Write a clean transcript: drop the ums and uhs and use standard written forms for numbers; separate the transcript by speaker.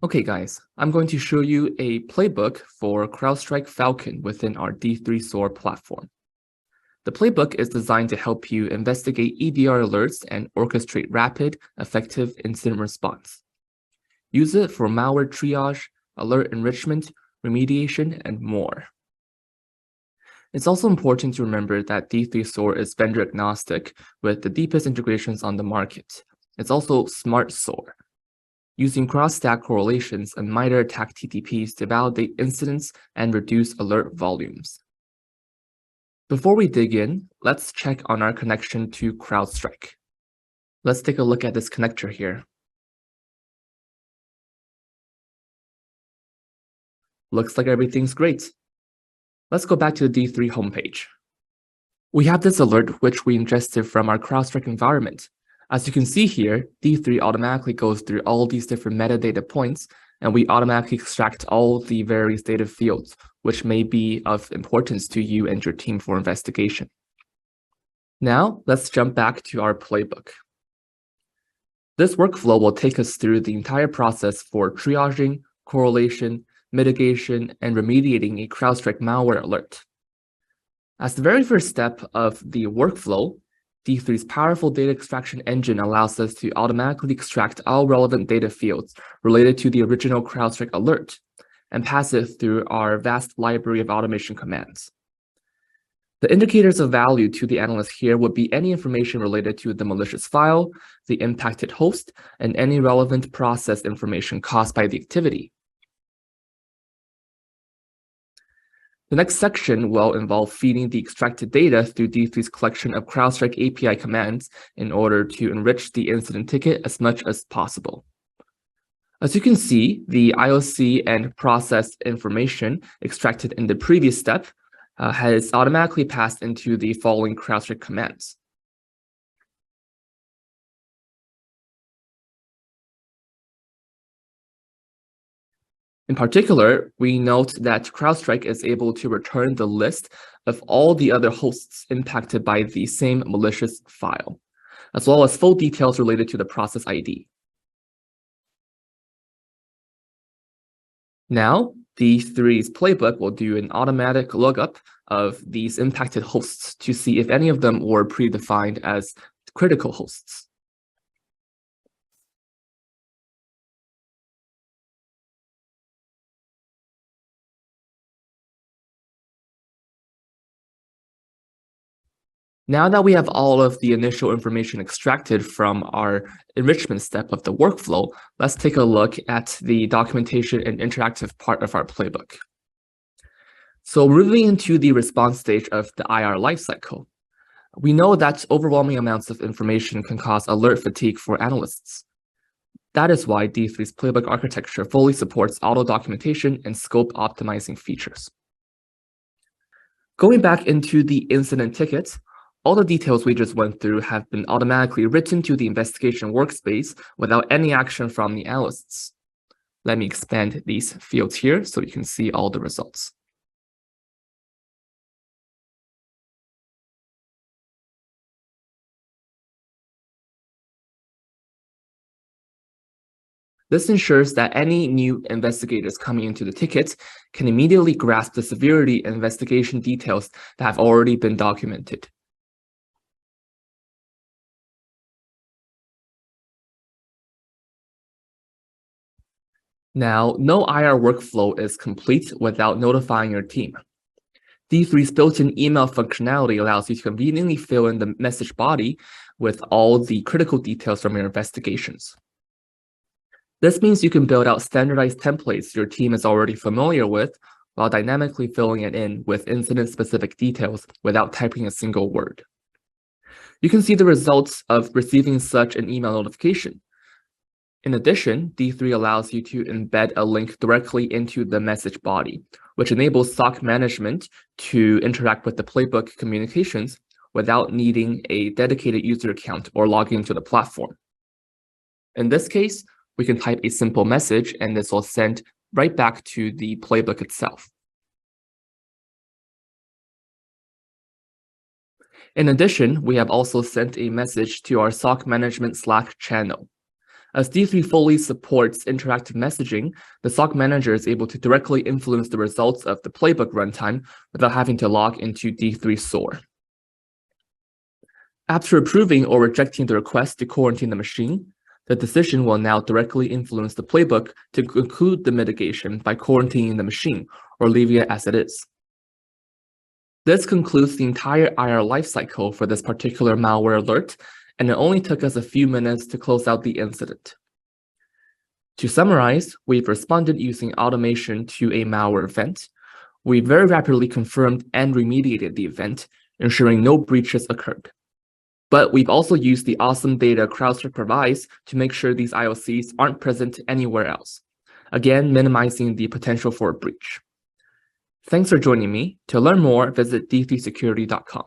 Speaker 1: Okay, guys, I'm going to show you a playbook for CrowdStrike Falcon within our D3 SOAR platform. The playbook is designed to help you investigate EDR alerts and orchestrate rapid, effective incident response. Use it for malware triage, alert enrichment, remediation, and more. It's also important to remember that D3 SOAR is vendor agnostic with the deepest integrations on the market. It's also Smart SOAR, using cross-stack correlations and MITRE ATT&CK TTPs to validate incidents and reduce alert volumes. Before we dig in, let's check on our connection to CrowdStrike. Let's take a look at this connector here. Looks like everything's great. Let's go back to the D3 homepage. We have this alert which we ingested from our CrowdStrike environment. As you can see here, D3 automatically goes through all these different metadata points, and we automatically extract all the various data fields, which may be of importance to you and your team for investigation. Now, let's jump back to our playbook. This workflow will take us through the entire process for triaging, correlation, mitigation, and remediating a CrowdStrike malware alert. As the very first step of the workflow, D3's powerful data extraction engine allows us to automatically extract all relevant data fields related to the original CrowdStrike alert and pass it through our vast library of automation commands. The indicators of value to the analyst here would be any information related to the malicious file, the impacted host, and any relevant process information caused by the activity. The next section will involve feeding the extracted data through D3's collection of CrowdStrike API commands in order to enrich the incident ticket as much as possible. As you can see, the IOC and process information extracted in the previous step has automatically passed into the following CrowdStrike commands. In particular, we note that CrowdStrike is able to return the list of all the other hosts impacted by the same malicious file, as well as full details related to the process ID. Now, D3's playbook will do an automatic lookup of these impacted hosts to see if any of them were predefined as critical hosts. Now that we have all of the initial information extracted from our enrichment step of the workflow, let's take a look at the documentation and interactive part of our playbook. So moving into the response stage of the IR lifecycle, we know that overwhelming amounts of information can cause alert fatigue for analysts. That is why D3's playbook architecture fully supports auto documentation and scope optimizing features. Going back into the incident ticket, all the details we just went through have been automatically written to the investigation workspace without any action from the analysts. Let me expand these fields here so you can see all the results. This ensures that any new investigators coming into the ticket can immediately grasp the severity and investigation details that have already been documented. Now, no IR workflow is complete without notifying your team. D3's built-in email functionality allows you to conveniently fill in the message body with all the critical details from your investigations. This means you can build out standardized templates your team is already familiar with while dynamically filling it in with incident-specific details without typing a single word. You can see the results of receiving such an email notification. In addition, D3 allows you to embed a link directly into the message body, which enables SOC management to interact with the playbook communications without needing a dedicated user account or logging into the platform. In this case, we can type a simple message and this will send right back to the playbook itself. In addition, we have also sent a message to our SOC management Slack channel. As D3 fully supports interactive messaging, the SOC manager is able to directly influence the results of the playbook runtime without having to log into D3 SOAR. After approving or rejecting the request to quarantine the machine, the decision will now directly influence the playbook to conclude the mitigation by quarantining the machine or leaving it as it is. This concludes the entire IR lifecycle for this particular malware alert, and it only took us a few minutes to close out the incident. To summarize, we've responded using automation to a malware event. We very rapidly confirmed and remediated the event, ensuring no breaches occurred. But we've also used the awesome data CrowdStrike provides to make sure these IOCs aren't present anywhere else, again minimizing the potential for a breach. Thanks for joining me. To learn more, visit d3security.com.